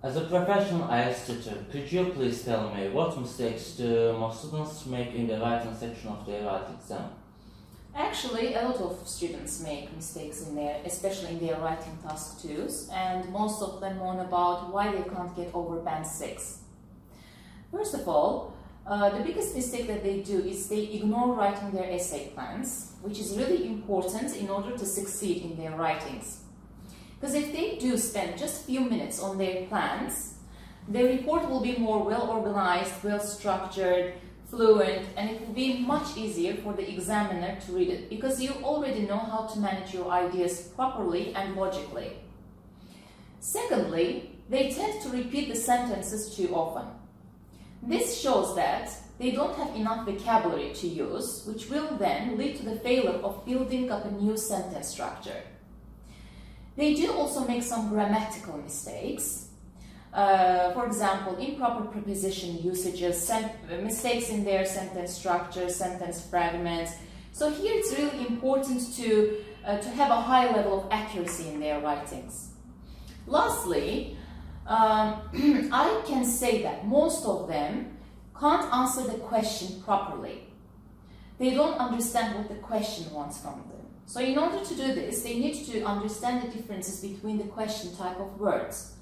As a professional IELTS tutor, could you please tell me what mistakes do most students make in the writing section of their IELTS exam? Actually, a lot of students make mistakes in there, especially in their writing task 2s, and most of them moan about why they can't get over band 6. First of all, the biggest mistake that they do is they ignore writing their essay plans, which is really important in order to succeed in their writings. Because if they do spend just a few minutes on their plans, their report will be more well-organized, well-structured, fluent, and it will be much easier for the examiner to read it because you already know how to manage your ideas properly and logically. Secondly, they tend to repeat the sentences too often. This shows that they don't have enough vocabulary to use, which will then lead to the failure of building up a new sentence structure. They do also make some grammatical mistakes. For example, improper preposition usages, mistakes in their sentence structure, sentence fragments. So here it's really important to have a high level of accuracy in their writings. Lastly, I can say that most of them can't answer the question properly. They don't understand what the question wants from them. So in order to do this, they need to understand the differences between the question type of words,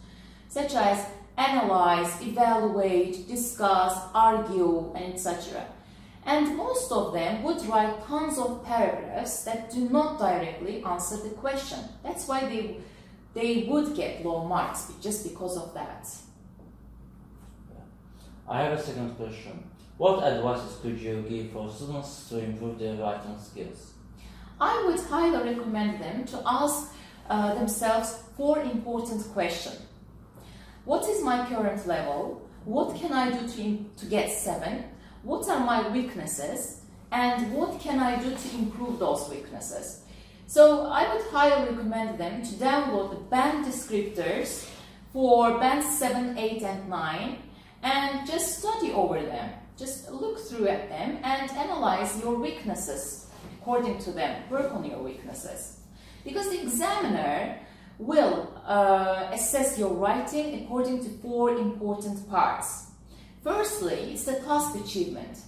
such as analyze, evaluate, discuss, argue, and etc. And most of them would write tons of paragraphs that do not directly answer the question. That's why they would get low marks just because of that. I have a second question. What advices could you give for students to improve their writing skills? I would highly recommend them to ask themselves 4 important questions. What is my current level? What can I do to get 7? What are my weaknesses? And what can I do to improve those weaknesses? So I would highly recommend them to download the band descriptors for bands 7, 8, and 9 and just study over them. Just look through at them and analyze your weaknesses according to them. Work on your weaknesses. Because the examiner will assess your writing according to 4 important parts. Firstly, it's the task achievement.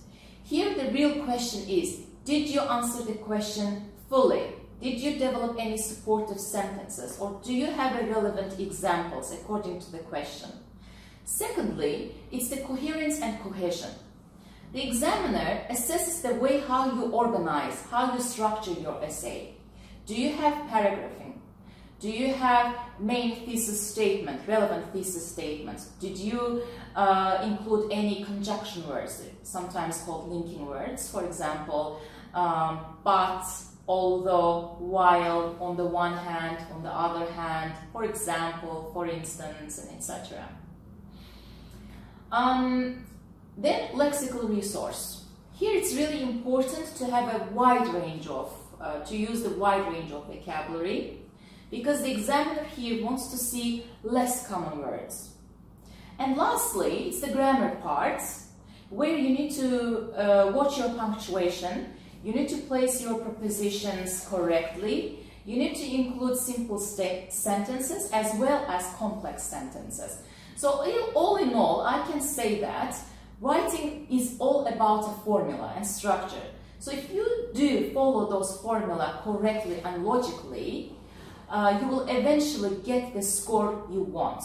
Here the real question is, did you answer the question fully? Did you develop any supportive sentences, or do you have relevant examples according to the question? Secondly, it's the coherence and cohesion. The examiner assesses the way how you organize, how you structure your essay. Do you have paragraphing? Do you have main thesis statement, relevant thesis statements? Did you include any conjunction words, sometimes called linking words? For example, but, although, while, on the one hand, on the other hand, for example, for instance, and etc. Then lexical resource. Here it's really important to have a wide range of, to use the wide range of vocabulary, because the examiner here wants to see less common words. And lastly, it's the grammar part, where you need to watch your punctuation, you need to place your prepositions correctly, you need to include simple sentences as well as complex sentences. So all in all, I can say that writing is all about a formula and structure. So if you do follow those formula correctly and logically, you will eventually get the score you want.